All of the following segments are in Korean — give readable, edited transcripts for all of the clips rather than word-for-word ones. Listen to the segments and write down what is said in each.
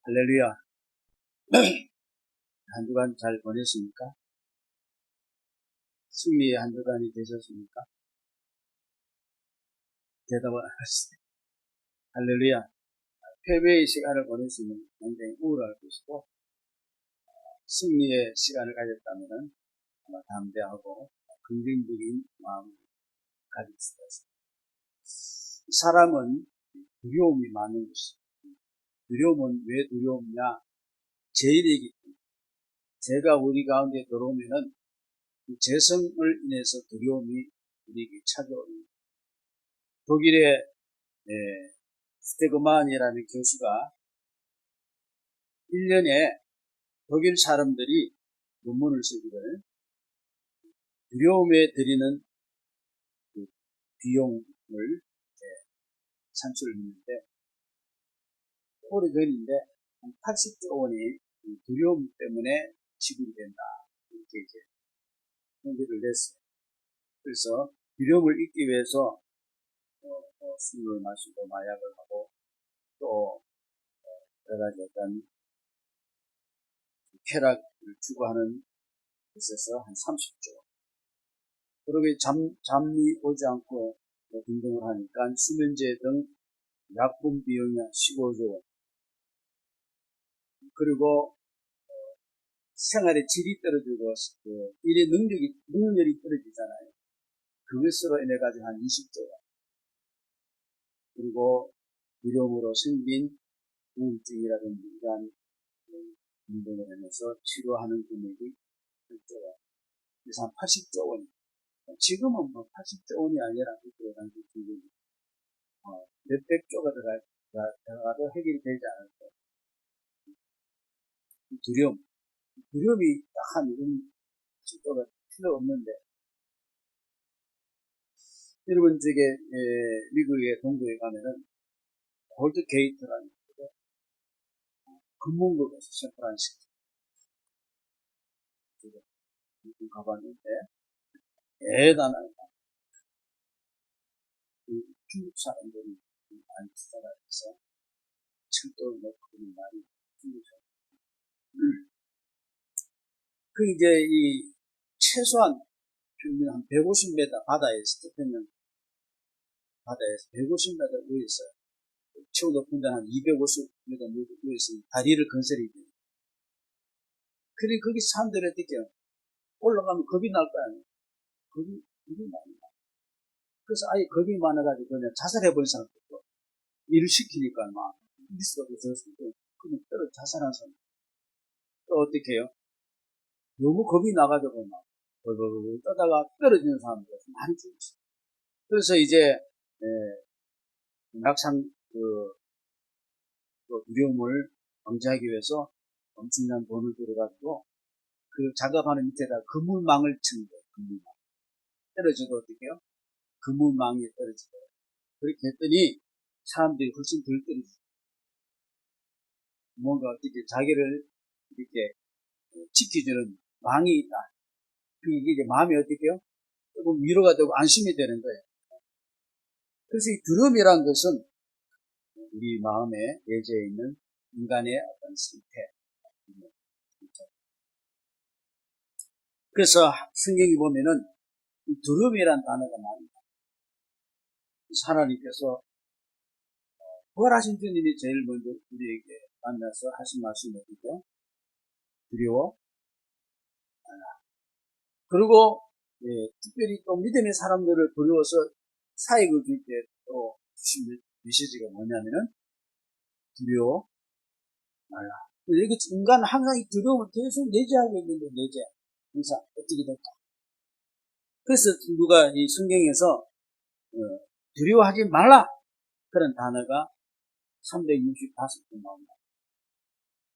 할렐루야. 한 주간 잘 보냈습니까? 승리의 한 주간이 되셨습니까? 대답을 안 하시네. 할렐루야. 패배의 시간을 보냈으면 굉장히 우울할 것이고, 승리의 시간을 가졌다면 아마 담대하고 긍정적인 마음을 가질 수가 있습니다. 사람은 두려움이 많은 것입니다. 두려움은 왜 두려움이냐? 죄이기 때문에. 죄가 우리 가운데 들어오면은 그 죄성을 인해서 두려움이 우리에게 찾아옵니다. 독일의 스테그만이라는 교수가 1년에 독일 사람들이 논문을 쓰기를 두려움에 들이는 그 비용을 산출을 했는데, 오래전인데 한 80조 원이 두려움 때문에 지불이 된다, 이렇게 이제 통계를 냈어요. 그래서 두려움을 잊기 위해서 술을 마시고 마약을 하고 또 여러 가지 어떤 쾌락을 추구하는 것에서 한 30조. 그러게 잠이 오지 않고 등등을 하니까 수면제 등 약품 비용이 한 15조 원. 그리고 생활의 질이 떨어지고 일의 능력이 떨어지잖아요. 그것으로 인해 가지고 한 20조 원. 그리고 두려움으로 생긴 우울증이라든지 이러한 운동을 하면서 치료하는 금액이 1조 원. 그래서 한 80조 원. 지금은 뭐 80조 원이 아니라 그때 당시 몇백 조가 들어가도 해결이 되지 않을 거예요. 두려움이 딱 한 이런 정도가 필요 없는데, 여러분 미국의 동부에 가면은 골드 게이트라는 곳에 금문국에서 샌프란시스코 미국 가봤는데 대단한 중국 사람들이 많이 투자를 해서 철도를 놓고 많이 중국에서 그 이제 이 최소한 평균 한 150m 바다에서 태평양 바다에서 150m 위에서 최고 높은 데는 한 250m 위에서 다리를 건설해야 돼요. 그래 거기 사람들이 어떻게 올라가면 겁이 날 거 아니에요. 겁이 많이 나. 그래서 아예 겁이 많아가지고 그냥 자살해버린 사람도 있고, 일을 시키니까 막 리스크가 없어졌으니까 그냥 자살한 사람. 또 어떻게 해요? 너무 겁이 나가지고 막 벌벌벌 떠다가 떨어지는 사람들 많이 죽었어요. 그래서 이제 낙상 두려움을 방지하기 위해서 엄청난 돈을 들여가지고 그 작업하는 밑에다 그물망을 친 거예요. 그물망. 떨어져도 어떻게 해요? 그물망이 떨어지고. 그렇게 했더니 사람들이 훨씬 덜 떨어지죠. 뭔가 어떻게 자기를 이렇게 지켜주는 망이 있다. 이게 이제 마음이 어떻게 해요? 조금 위로가 되고 안심이 되는 거예요. 그래서 이 두려움이라는 것은 우리 마음에 내재해 있는 인간의 어떤 상태. 그래서 성경에 보면은 이 두려움이라는 단어가 나옵니다. 하나님께서 부활하신 주님이 제일 먼저 우리에게 만나서 하신 말씀이 어디죠? 두려워 말라. 그리고 특별히 또 믿음의 사람들을 두려워서 사역을 줄 때 또 주신 메시지가 뭐냐면은 두려워 말라. 여기 인간은 항상 이 두려움을 계속 내재하고 있는데 항상 어떻게 될까? 그래서 누가 이 성경에서 두려워하지 말라 그런 단어가 365번 나온다.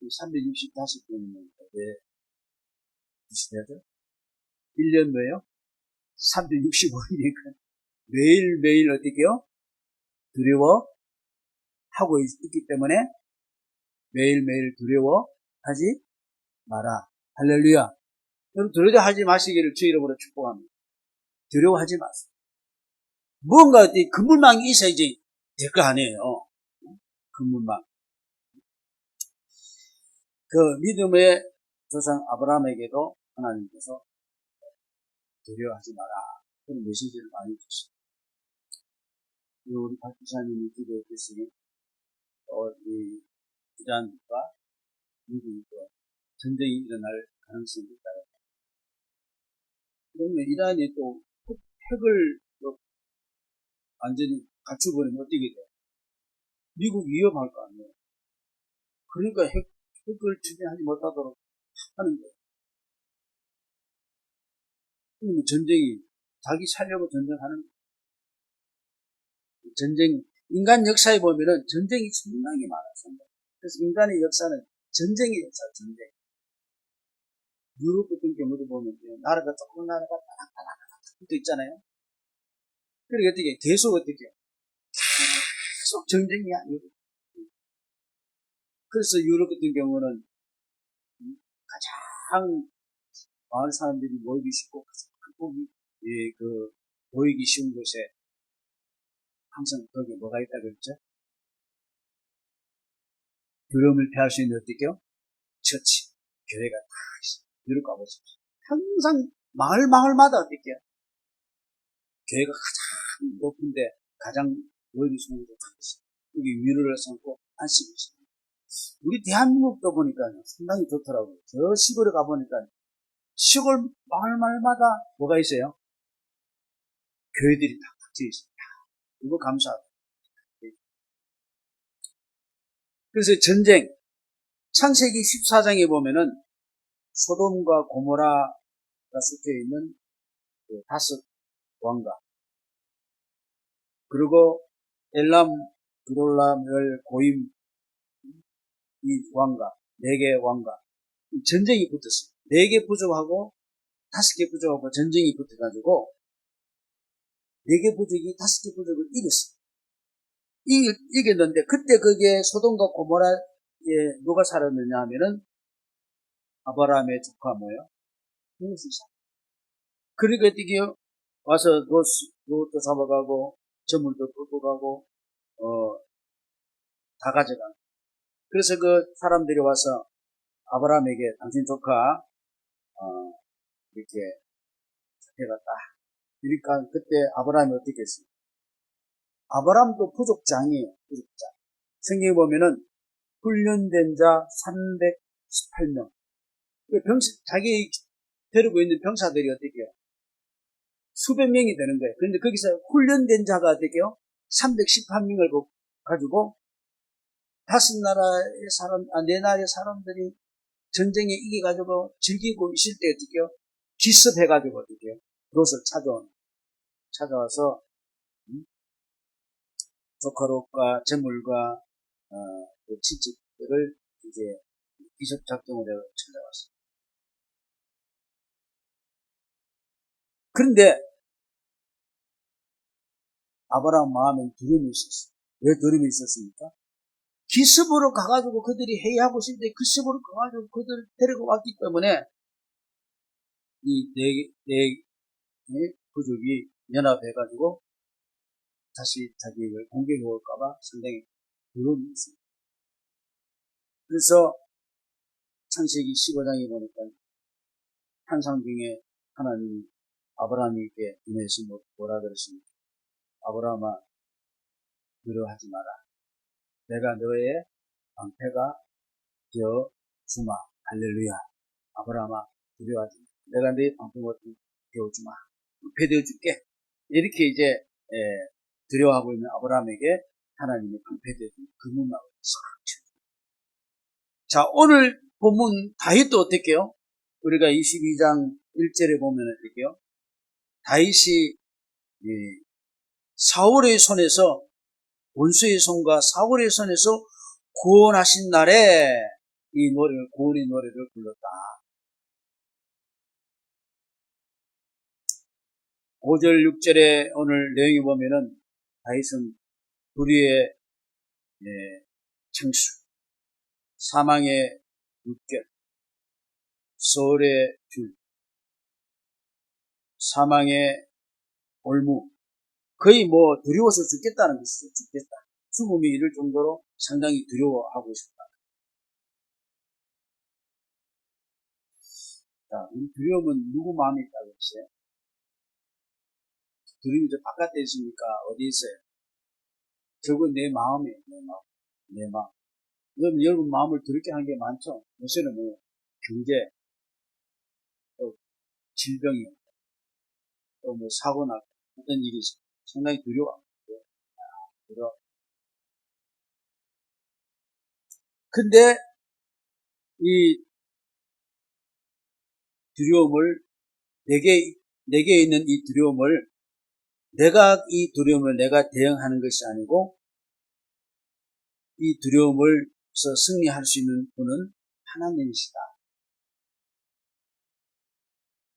이 365번이면 왜 무시되죠? 1년 뭐예요? 365일이니까 매일매일 어떻게요? 두려워하고 있기 때문에 매일매일 두려워하지 마라. 할렐루야. 여러분 두려워하지 마시기를 주 이름으로 축복합니다. 두려워하지 마세요. 뭔가 어디 그물망이 있어야지 될 거 아니에요. 그물망. 그 믿음의 조상 아브라함에게도 하나님께서 두려워하지 마라. 그런 메시지를 많이 주십니다. 우리 박 기자님이 기도했듯이, 이 이란과 미국이 또 전쟁이 일어날 가능성이 있다. 그러면 이란이 또 핵을 또 완전히 갖추버리면 어떻게 돼? 미국 위협할 거 아니에요. 그러니까 핵을 추진하지 못하도록 하는 거예요. 그러면 전쟁이, 자기 살려고 전쟁하는 거예요. 전쟁, 인간 역사에 보면은 전쟁이 상당히 많았습니다. 그래서 인간의 역사는 전쟁의 역사, 전쟁. 유럽 같은 경우도 보면 나라가 조금 나라가 따닥따닥 붙어 있잖아요. 그러니까 어떻게 계속 전쟁이야. 유럽. 그래서 유럽 같은 경우는 가장 많은 사람들이 모이기 쉽고 극복이 모이기 쉬운 곳에 항상 거기에 뭐가 있다 그랬죠? 두려움을 피할 수 있는 어떻게요? 처치, 교회가 다 있어요. 유럽 가보십시오. 항상 마을마다 어떻게요? 교회가 가장 높은데 가장 모이기 쉬운 곳에 다 있어요. 여기 위로를 삼고 안식을 있어요. 우리 대한민국도 보니까 상당히 좋더라고요. 저 시골에 가보니까 시골 마을마다 뭐가 있어요? 교회들이 다 닥쳐 있어요. 이거 감사하고. 그래서 전쟁, 창세기 14장에 보면은 소돔과 고모라가 섞여 있는 그 5 왕가, 그리고 엘람, 그돌라멜, 고임 이 왕가, 4개 왕가, 전쟁이 붙었어요. 4개 부족하고 5개 부족하고 전쟁이 붙어가지고 4개 부족이 5개 부족을 이겼어요. 이겼는데 그때 거기에 소돔과 고모라에 누가 살았느냐 하면은 아브라함의 조카 뭐예요? 롯이 살았어요. 그러니까 이게 와서 롯도 잡아가고 저물도 끌고 가고 다 가져간. 그래서 그 사람들이 와서 아브라함에게 당신 조카 이렇게 잡혀갔다. 그러니까 그때 아브라함이 어떻게 했어요? 아브라함도 부족장이에요. 부족장. 성경에 보면은 훈련된 자 318명. 자기 데리고 있는 병사들이 어떻게 해요? 수백 명이 되는 거예요. 그런데 거기서 훈련된 자가 어떻게 해요? 318명을 가지고 5나라의 사람, 4나라의 사람들이 전쟁에 이겨가지고 즐기고 있을 때 어떻게 해요? 기습해가지고 어떻게 해요? 롯을 찾아와서 조카 롯과 재물과 그 친척들을 이제 기습작전을 해서 찾아왔어요. 그런데 아브라함 마음에 두려움이 있었어요. 왜 두려움이 있었습니까? 기습으로 가가지고 그들이 회의하고 있을 때 기습으로 가가지고 그들을 데리고 왔기 때문에 이 네 부족이 연합해가지고 다시 자기를 공격해 올까봐 상당히 두려움이 있습니다. 그래서 창세기 15장에 보니까 환상 중에 하나님이 아브라함에게 임해서 뭐라 그랬습니까? 아브라함아, 두려워하지 마라. 내가 너의 방패가 되어 주마. 할렐루야. 아브라함아, 두려워하지 마라. 내가 너의 방패가 되어 주마. 방패 되어 줄게. 이렇게 이제 두려워하고 있는 아브라함에게 하나님의 방패 되어 주는 금은나무 싹 쳐. 자, 오늘 본문 다윗도 어떻게요? 우리가 22장 1절에 보면 어떻게요? 다윗이 사울의 손에서, 원수의 손과 사울의 손에서 구원하신 날에 이 노래를, 구원의 노래를 불렀다. 5절 6절에 오늘 내용이 보면은 다윗은 불의의 창수, 사망의 물결, 서울의 줄, 사망의 올무, 거의 두려워서 죽겠다는 것이죠. 죽겠다. 죽음이 이를 정도로 상당히 두려워하고 있었다. 자, 이 두려움은 누구 마음에 있다고 했어요? 두려움이 저 바깥에 있습니까? 어디 있어요? 저건 내 마음이에요. 내 마음. 여러분 마음을 두렵게 한 게 많죠? 요새는 뭐 경제, 또 질병이, 또 뭐 사고나 어떤 일이 상당히 두려워합니다. 근데 이 두려움을 내게 있는 이 두려움을 이 두려움을 내가 대응하는 것이 아니고 이 두려움을서 승리할 수 있는 분은 하나님이시다.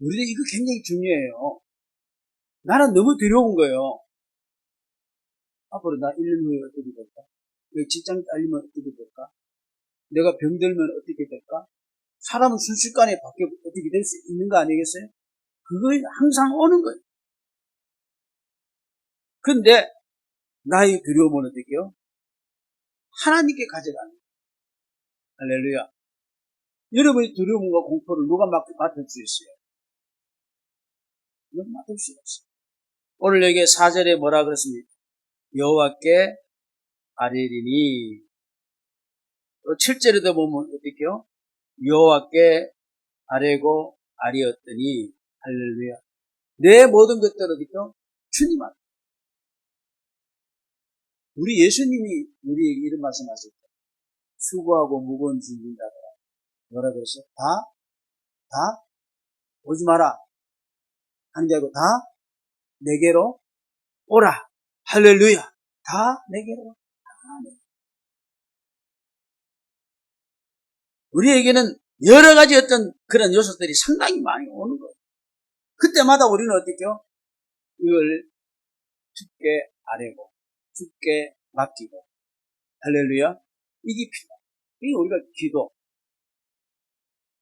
우리는 이거 굉장히 중요해요. 나는 너무 두려운 거예요. 앞으로 나 1년 후에 어떻게 될까? 내 직장 딸리면 어떻게 될까? 내가 병들면 어떻게 될까? 사람은 순식간에 바뀌어 어떻게 될 수 있는 거 아니겠어요? 그걸 항상 오는 거예요. 근데 나의 두려움은 어떻게 해요? 하나님께 가져가는 거예요. 할렐루야. 여러분의 두려움과 공포를 누가 맡을 수 있어요? 누가 맡을 수가 없어요. 오늘 여기 4절에 뭐라 그랬습니까? 여호와께 아뢰리니. 또 7절에도 보면 어떻게 해요? 여호와께 아뢰고 아뢰었더니. 할렐루야. 내 모든 것들은 어떻게 해요? 주님 앞에. 우리 예수님이 우리에게 이런 말씀하셨죠. 수고하고 무거운 짐진 자들아. 뭐라 그랬어요? 다 오지 마라. 하는 게 아니고 다 내게로 오라. 할렐루야. 다 내게로 오라. 우리에게는 여러 가지 어떤 그런 요소들이 상당히 많이 오는 거예요. 그때마다 우리는 어떻게 해요? 이걸 주께 아뢰고 주께 맡기고. 할렐루야. 이게 필요해요. 이게 우리가 기도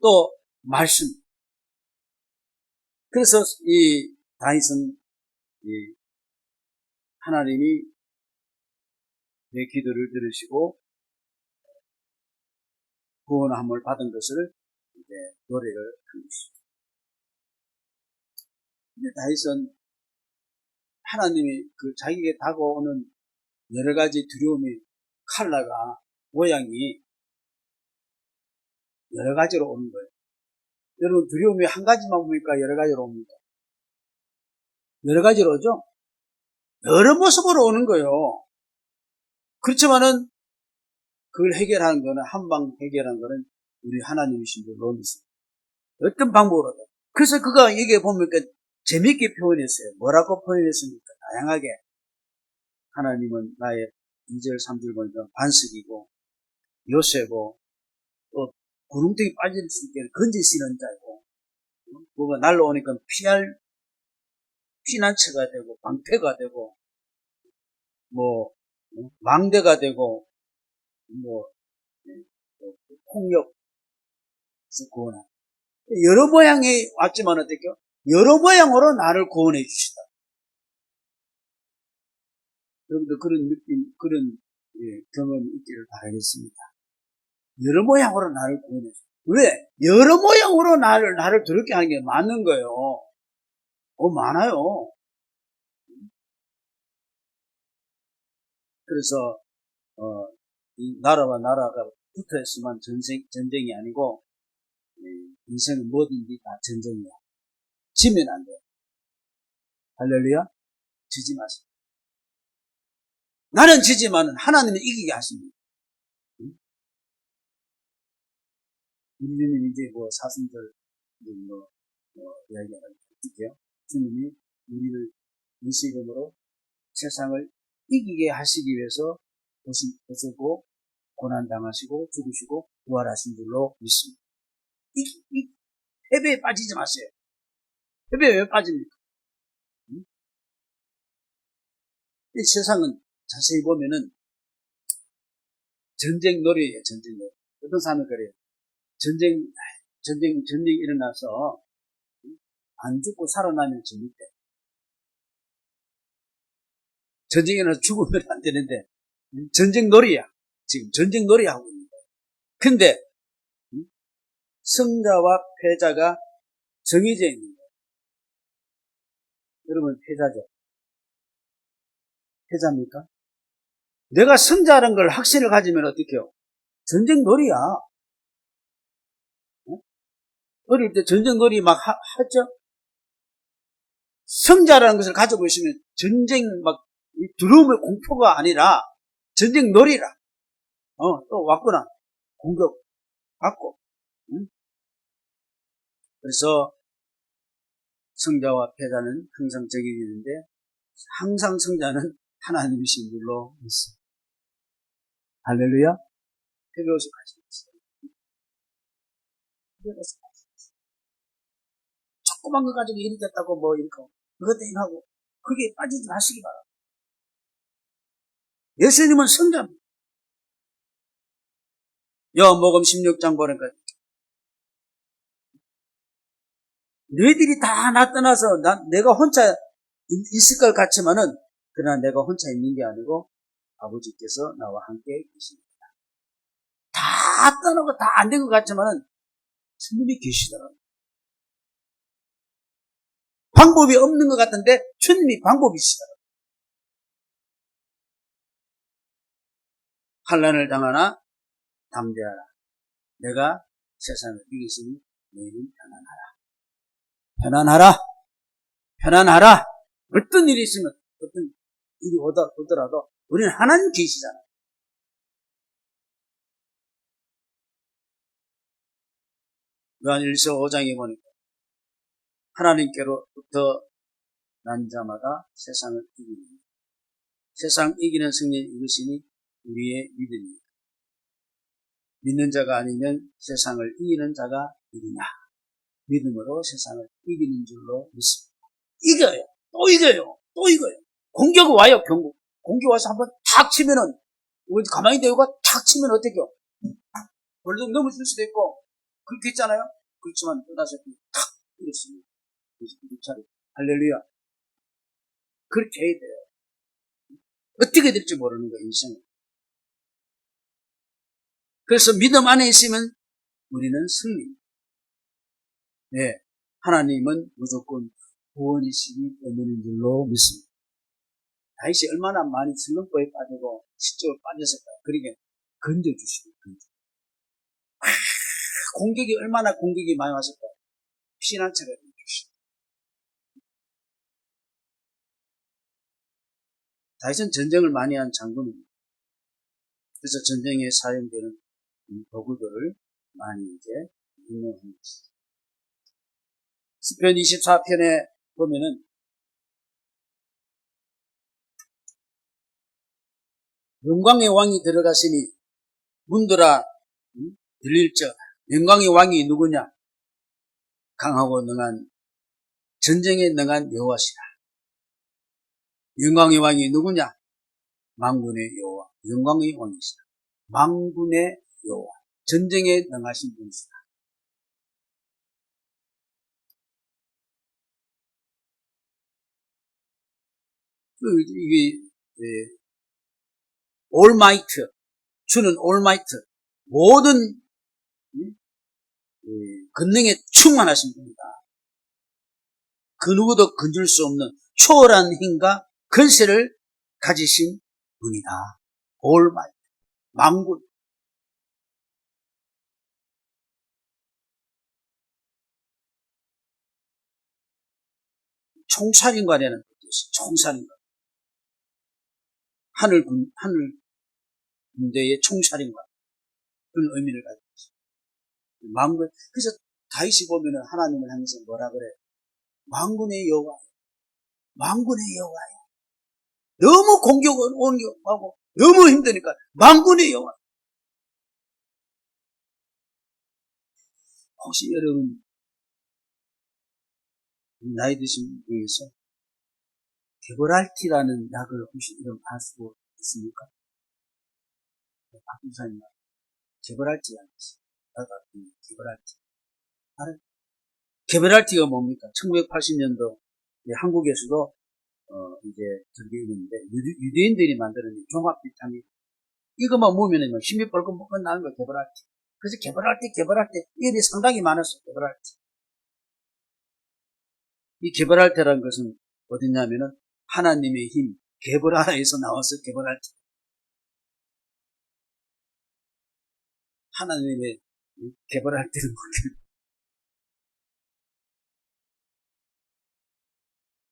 또 말씀. 그래서 이 다윗은 하나님이 내 기도를 들으시고 구원함을 받은 것을 이제 노래를 한 것이죠. 근데 다윗은 하나님이 그 자기에게 다가오는 여러 가지 두려움의 칼라가 모양이 여러 가지로 오는 거예요. 여러분 두려움이 한 가지만 옵니까? 여러 가지로 옵니까? 여러 가지로 오죠? 여러 모습으로 오는 거예요. 그렇지만은 그걸 해결하는 거는 한방 해결하는 거는 우리 하나님이신 줄로 믿습니다. 어떤 방법으로든. 그래서 그가 여기에 보니까 재밌게 표현했어요. 뭐라고 표현했습니까? 다양하게. 하나님은 나의 2절, 3절 보니까 반석이고 요새고 또 구름등이 빠질 수 있게 건지시는 자고 뭐가 날라오니까 피난처가 되고 방패가 되고 뭐 망대가 되고 뭐 폭력에서 구원하는 여러 모양이 왔지만 어떻게요? 여러 모양으로 나를 구원해 주시다. 여러분도 그런 느낌, 그런 경험이 있기를 바라겠습니다. 여러 모양으로 나를 구원해 주시다. 왜? 여러 모양으로 나를 두렵게 하는 게 맞는 거예요. 많아요. 그래서 이 나라와 나라가 붙어 있으면 전쟁이 아니고 인생은 뭐든지 다 전쟁이야. 지면 안 돼. 할렐루야. 지지 마세요. 나는 지지만은 하나님은 이기게 하십니다. 우리는 이제 사순절 이야기하는 거죠. 주님이 우리를 예수 이름으로 세상을 이기게 하시기 위해서 오시고 고난당하시고 죽으시고 부활하신 줄로 믿습니다. 이 패배에 빠지지 마세요. 패배에 왜 빠집니까? 이 세상은 자세히 보면은 전쟁 놀이에요. 전쟁 놀이. 어떤 사람은 그래요. 전쟁이 일어나서 안 죽고 살아나면 재밌대. 전쟁이 일어나서 죽으면 안 되는데 전쟁 놀이야. 지금 전쟁 놀이 하고 있는 거예요. 근데 승자와 패자가 정해져 있는 거예요. 여러분, 패자죠? 패자입니까? 내가 승자라는 걸 확신을 가지면 어떻게 해요? 전쟁 놀이야. 어릴 때 전쟁 놀이 막 했죠? 승자라는 것을 가지고 있으면 전쟁 막 두려움의 공포가 아니라 전쟁 놀이라. 또 왔구나. 공격 받고. 응? 그래서 승자와 패자는 항상 적용되는데 항상 승자는 하나님이신 줄로 믿습니다. 할렐루야. 회개해서 가시겠어요. 회개해서 가시겠어요. 조그만 거 가지고 일이 됐다고 뭐 이렇게 그것 때문에 하고 그게 빠지지 마시기 바랍니다. 예수님은 승자입니다. 요한복음 16장 보니까 너희들이 다 나 떠나서 내가 혼자 있을 것 같지만은 그러나 내가 혼자 있는 게 아니고 아버지께서 나와 함께 계십니다. 다 떠나고 다 안 된 것 같지만은 주님이 계시더라고요. 방법이 없는 것 같은데 주님이 방법이시더라고요. 환난을 당하나 담대하라. 내가 세상을 이겼으니 너희는 편안하라. 편안하라. 어떤 일이 있으면 어떤 일이 오더라도 우리는 하나님 계시잖아요. 요한일서 5장에 보니까 하나님께로부터 난 자마다 세상을 이기는 세상 이기는 승리 이것이니 우리의 믿음이다. 믿는 자가 아니면 세상을 이기는 자가 이기냐. 믿음으로 세상을 이기는 줄로 믿습니다. 이겨요. 또 이겨요. 또 이겨요. 공격 와요. 공격 와서 한번 탁 치면은 가만히 대우가 탁 치면 어떡해요? 벌떡 넘어질 수도 있고 그렇게 했잖아요. 그렇지만 떠나서 탁 이랬습니다. 할렐루야. 그렇게 해야 돼요. 어떻게 될지 모르는 거예요, 인생은. 그래서 믿음 안에 있으면 우리는 승리입니다. 네. 하나님은 무조건 구원이시기 때문인 줄로 믿습니다. 다윗이 얼마나 많이 슬럼프에 빠지고 시적으로 빠졌을까요? 그러게 건져주시고 공격이 얼마나 공격이 많이 왔을까요? 피난처가 되주시고 다윗은 전쟁을 많이 한 장군입니다. 그래서 전쟁에 사용되는 도구들을 많이 이제 응용한 것이죠. 시편 24편에 보면은 영광의 왕이 들어가시니 문들아 들릴적. 영광의 왕이 누구냐? 강하고 능한 전쟁에 능한 여호와시라. 영광의 왕이 누구냐? 만군의 여호와. 영광의 왕이시라. 만군의 여호와. 전쟁에 능하신 분이시라. 이게 올마이트. 주는 올마이트. 모든 권능에 충만하신 분이다. 그 누구도 건질 수 없는 초월한 힘과 권세를 가지신 분이다. 올마이트. 만군. 총살인관이라는 것도 있어요. 총살인관. 하늘 군대의 총살인관. 그런 의미를 가지고 있어요. 만군. 그래서 다윗이 보면은 하나님을 하면서 뭐라 그래? 만군의 여호와. 만군의 여호와요. 너무 공격을 하고 너무 힘드니까 만군의 여호와. 혹시 여러분 나이 드신 중에서 게브랄티라는 약을 혹시 이름 알 수 있습니까? 박준사님 게브랄티 약 있어요. 게브랄티. 알아요? 게브랄티가 뭡니까? 1980년도 한국에서도 이제 저기 있는데 유대인들이 만드는 종합 비타민 이것만 먹으면 힘이 벌컥 나는 거 게브랄티. 그래서 게브랄티 일이 상당히 많았어요. 게브랄티. 이 게발할때라는 것은 어디냐면은 하나님의 힘, 게발하라에서 나와서 게발할때. 하나님의 게발할때는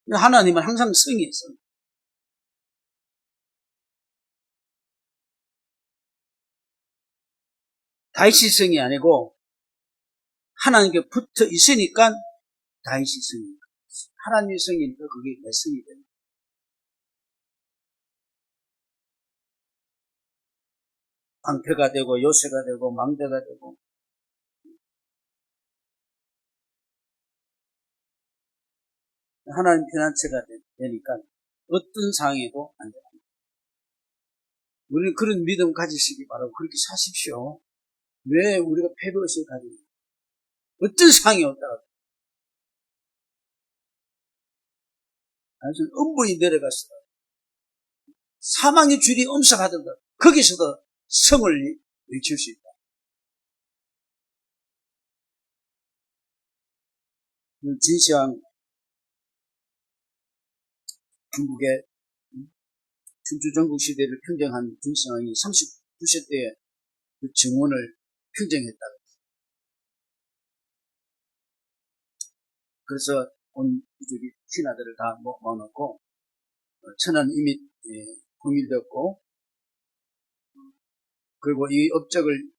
뭐예요? 하나님은 항상 성이 있어요. 다윗이 성이 아니고 하나님께 붙어 있으니까 다윗이 성이에요. 하나님의 성이니까 그게 내 성이 됩니다. 방패가 되고 요새가 되고 망대가 되고 하나님 피난처가 되니까 어떤 상황에도 안 됩니다. 우리는 그런 믿음 가지시기 바라고 그렇게 사십시오. 왜 우리가 패배의식을 가지고 있는 어떤 상황이 없다고 단순히 음부에 내려갔어. 사망의 줄이 엄습하던가 거기서도 성을 외칠 수 있다. 진시황 중국의 춘추전국 시대를 평정한 진시황이 39세 때에 그 증언을 평정했다. 그래서 온 이들이 신하들을 다 모아놓고 천안 이미 통일되었고 그리고 이 업적을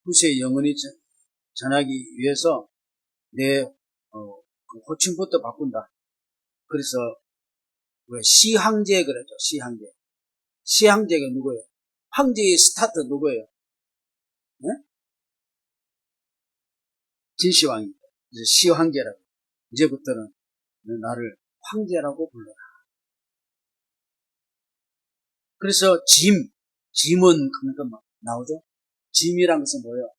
후세에 영원히 전하기 위해서 내 그 호칭부터 바꾼다. 그래서 왜 시황제 그랬죠. 시황제. 시황제가 누구예요? 황제의 스타트 누구예요? 네? 진시황입니다. 이제 시황제라고. 이제부터는 나를 황제라고 불러라. 그래서 짐은 그러니까 막 나오죠. 짐이란 것은 뭐예요?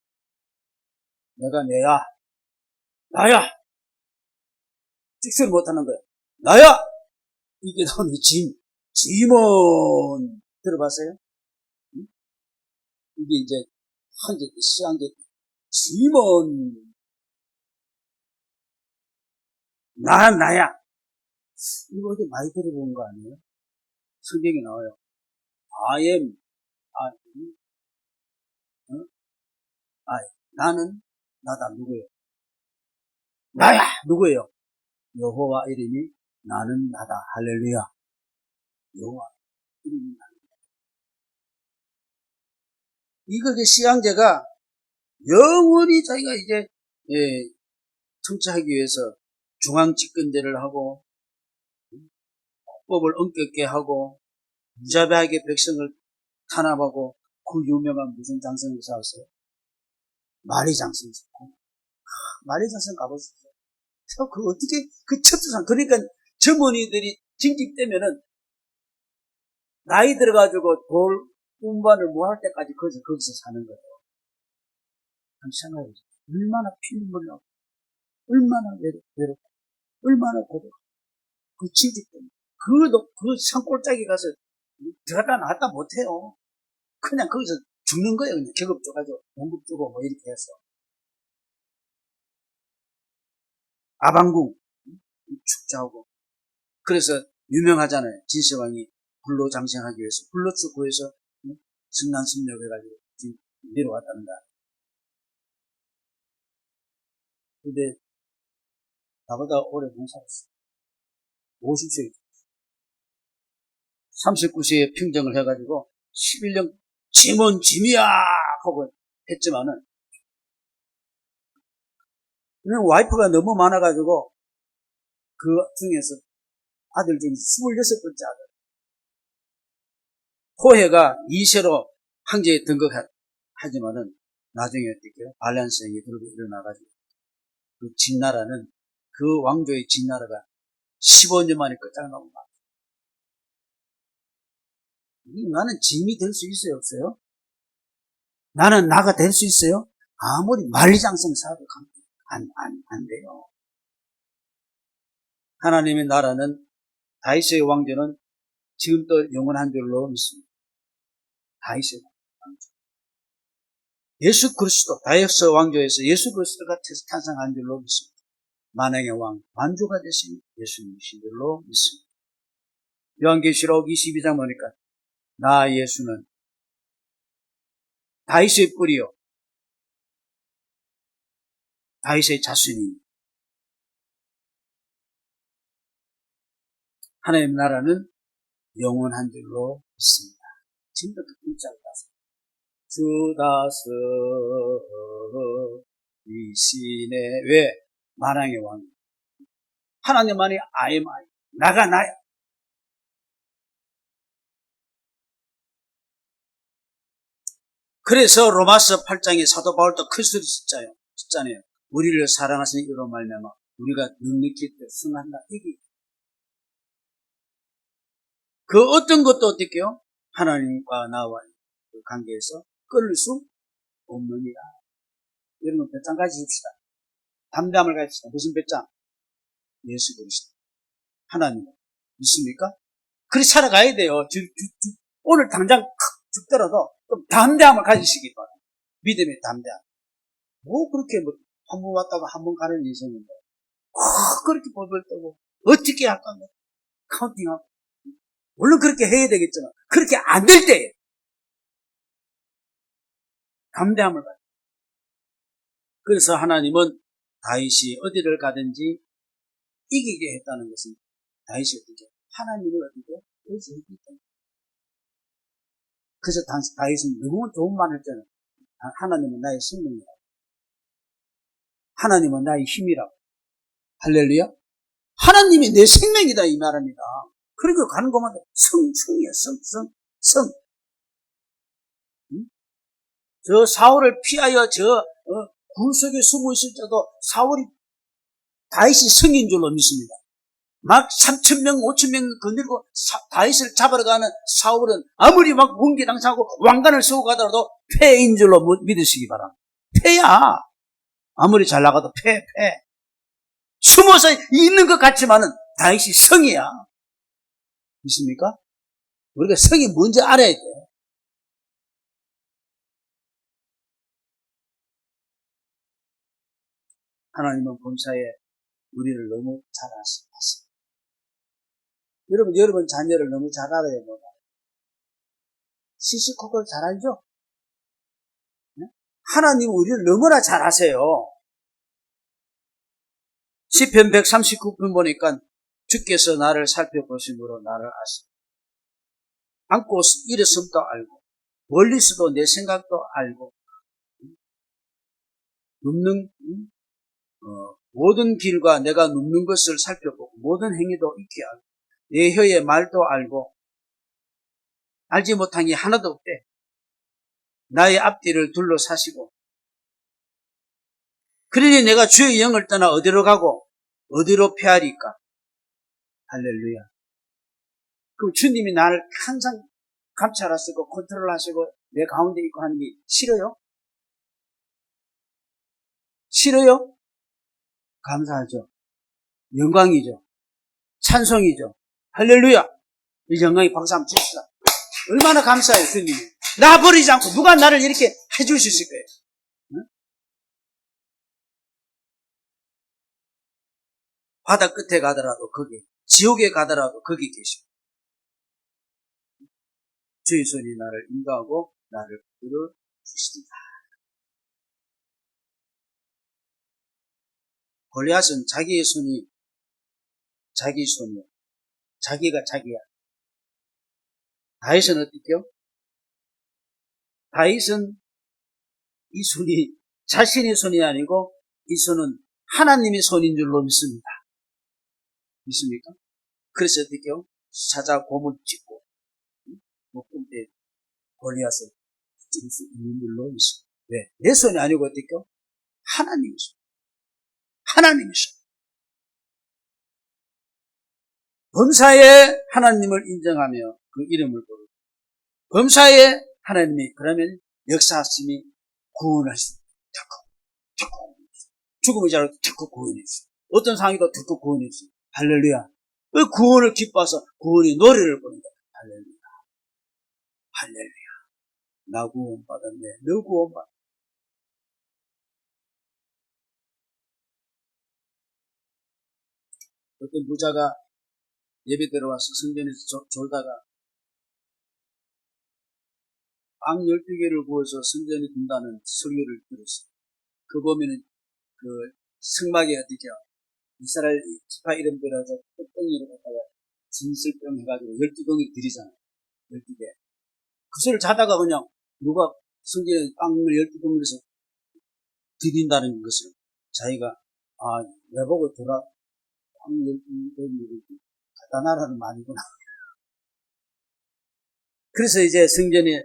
내가 내야, 나야. 찍소리 못하는 거예요. 나야. 이게 나오는 짐은 들어봤어요? 응? 이게 이제 황제 시황제 짐은 나야. 이거 어디 많이 들어본 거 아니에요? 성경에 나와요. I am, I. 나는 나다. 누구예요? 나야. 누구예요? 여호와 이름이 나는 나다. 할렐루야. 여호와 이름이 나는. 이거게 시황제가 영원히 자기가 이제 통치하기 위해서 중앙 집권제를 하고 법을 엄격하게 하고 무자비하게 백성을 탄압하고 그 유명한 무슨 장성을 쌓았어요? 마리장성 쌓고 마리장성 가보셨어요? 그 어떻게 그 첫두상 그러니까 젊은이들이 징집되면은 나이 들어가지고 돌 운반을 뭐 할 때까지 거기서 사는 거예요. 한번 생각해보세요. 얼마나 피눈물 나고 얼마나 외롭고 얼마나 고독하고 그 징집되면 그 산골짜기 가서 들어갔다 나왔다 못해요. 그냥 거기서 죽는 거예요. 그냥 계급 줘가지고 공급 주고 뭐 이렇게 해서 아방궁 축제하고 그래서 유명하잖아요. 진시황이 불로 장생하기 위해서 불로 축구해서 승난승력 해가지고 내려왔답니다. 근데 나보다 오래 못 살았어. 50세 39세에 평정을 해가지고 11년 짐은 짐이야 하고 했지만은 와이프가 너무 많아가지고 그 중에서 아들 중에서 26번째 아들 호해가 2세로 황제에 등극하지만은 나중에 어떻게 반란성이 들고 일어나가지고 그 진나라는 그 왕조의 진나라가 15년 만에 끝장나고 막 나는 짐이 될 수 있어요 없어요? 나는 나가 될 수 있어요? 아무리 만리장성 사도 안 돼요. 하나님의 나라는 다윗의 왕조는 지금도 영원한 줄로 믿습니다. 다윗의 왕조. 예수 그리스도 다윗의 왕조에서 예수 그리스도가 탄생한 줄로 믿습니다. 만왕의 왕, 만주가 되신 예수님이신 줄로 믿습니다. 요한계시록 22장 보니까 나 예수는 다윗의 뿌리요, 다윗의 자손입니다. 하나님의 나라는 영원한 줄로 믿습니다. 지금부터 문자를 따서 주 다스리시네. 왜? 만왕의 왕. 하나님만이 I am I. 나가 나야. 그래서 로마서 8장에 사도 바울도 큰 소리 짓잖아요. 우리를 사랑하시는 이로 말미암아 우리가 능력히 승한다. 이게 그 어떤 것도 어떻게요? 하나님과 나와의 그 관계에서 끊을 수 없느니라. 여러분 몇 장 가지십시다. 담대함을 가집시다. 무슨 몇 장? 예수 그리스도. 하나님 믿습니까? 그렇게 살아가야 돼요. 오늘 당장 죽더라도 좀 담대함을 가지시기 바랍니다. 믿음의 담대함. 뭐 그렇게 뭐 한 번 왔다가 한 번 가는 인생인데 그렇게 벌벌 떠고 어떻게 할까? 카운팅하고. 물론 그렇게 해야 되겠지만 그렇게 안 될 때 담대함을 가져. 그래서 하나님은 다윗이 어디를 가든지 이기게 했다는 것은 다윗이 어떻게 하나님을 어떻게 의지했기 때문에. 그래서 다윗은 너무 좋은 말을 했잖아요. 하나님은 나의 생명이라고. 하나님은 나의 힘이라고. 할렐루야. 하나님이 내 생명이다 이 말입니다. 그러니까 가는 것마다 성이야. 성. 응? 저 사울을 피하여 굴 속에 숨어 있을 때도 사울이 다윗이 성인 줄로 믿습니다. 막 3,000명, 5,000명 건들고 다윗을 잡으러 가는 사울은 아무리 막 문기당사하고 왕관을 쓰고 가더라도 패인 줄로 믿으시기 바랍니다. 패야. 아무리 잘 나가도 패. 숨어서 있는 것 같지만은 다윗이 성이야. 믿습니까? 우리가 성이 뭔지 알아야 돼. 하나님은 범사에 우리를 너무 잘 아십니다. 여러분 자녀를 너무 잘 알아요. 시시콜콜 잘 알죠? 네? 하나님은 우리를 너무나 잘 아세요. 시편 139편 보니까 주께서 나를 살펴보심으로 나를 아십니다. 안고 일어섬도 알고 멀리서도 내 생각도 알고 모든 길과 내가 눕는 것을 살펴보고 모든 행위도 익히 알고 내 혀의 말도 알고 알지 못한 게 하나도 없대. 나의 앞뒤를 둘러사시고 그러니 내가 주의 영을 떠나 어디로 가고 어디로 피하리까? 할렐루야. 그럼 주님이 나를 항상 감찰하시고 컨트롤하시고 내 가운데 있고 하는 게 싫어요? 싫어요? 감사하죠. 영광이죠. 찬송이죠. 할렐루야. 이 영광이 박수 한번 칩시다. 얼마나 감사해요, 주님이. 나 버리지 않고 누가 나를 이렇게 해줄 수 있을 거예요. 응? 바다 끝에 가더라도 거기, 지옥에 가더라도 거기 계시고 주의 손이 나를 인도하고 나를 붙들어 주시리라. 골리앗은 자기의 손이 자기 손이요. 자기가 자기야. 다윗은 어떻게요? 다윗은 이 손이 자신의 손이 아니고 이 손은 하나님의 손인 줄로 믿습니다. 믿습니까? 그래서 어떻게요? 사자 곰을 찢고 목금대 골리앗을 찢을 수 있는 줄로 믿습니다. 왜? 내 손이 아니고 어떻게요? 하나님의 손. 하나님의 손. 범사에 하나님을 인정하며 그 이름을 부르고 범사에 하나님이 그러면 역사하심이 구원하시고 죽음의 자로 듣고 구원해주시고 어떤 상황에도 듣고 구원해주시고 할렐루야. 그 구원을 기뻐해서 구원의 노래를 부른다. 할렐루야. 할렐루야. 나 구원받았네. 너 구원받았네. 어떤 부자가 예배 들어와서 성전에서 졸다가 빵 12개를 구워서 성전에 둔다는 설교를 들었어요. 그 보면은 그 성막에 어디죠? 이스라엘 지파 이름들어서 똥덩이로 갖다가 진설병 해가지고 12덩이 들이잖아요. 12개. 그것을 자다가 그냥 누가 성전에 빵을 12덩이에서 드린다는 것을 자기가 내보고 돌아 빵 12덩이를 갖다 놔라는 말이구나. 그래서 이제 성전에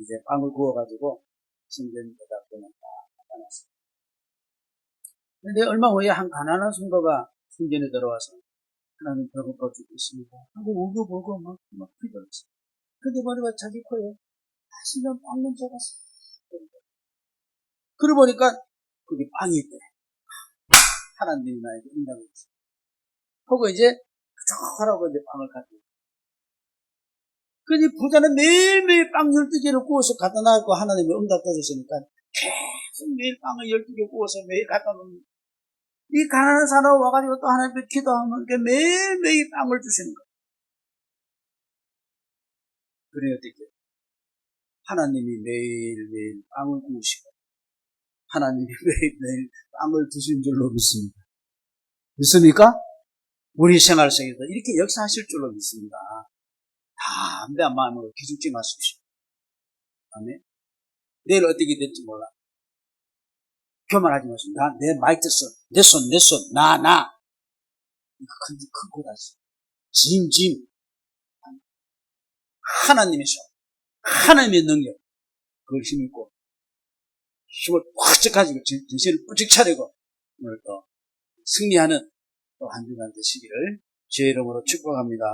이제 빵을 구워가지고 성전에다 그냥 다 갖다 놨어요. 근데 얼마 후에 한 가난한 성도가 성전에 들어와서 하나님 배고파 죽겠습니다 하고 울고불고 막 기도했어요. 근데 보니까 자기 코에 다시는 빵 냄새가 싹. 그러고 보니까 그게 빵이 있대. 하나님이 나에게 응답을 했어요. 하고 이제 하라고 이제 빵을 가지고. 그런데 부자는 매일매일 빵 12개를 구워서 갖다 놨고 하나님이 응답해 줬으니까 계속 매일 빵을 12개 구워서 매일 갖다 놓는. 이 가난한 사람 와가지고 또 하나님께 기도하면 매일매일 빵을 주시는 거예요. 그래 어떻게 하나님이 매일매일 빵을 구우시고 하나님이 매일매일 빵을 주신 줄로 믿습니다. 믿습니까? 우리 생활 속에서 이렇게 역사하실 줄로 믿습니다. 담대한 마음으로 기죽지 마십시오. 아멘. 내일 어떻게 될지 몰라. 교만하지 마십시오. 내 마이크 내 손, 나. 큰 고다지. 짐. 하나님의 손, 하나님의 능력, 그걸 힘입고, 힘을 꽉 가지고 정신을 뿌직 차리고, 오늘 또 승리하는 또 한 주간 되시기를 주의 이름으로 축복합니다.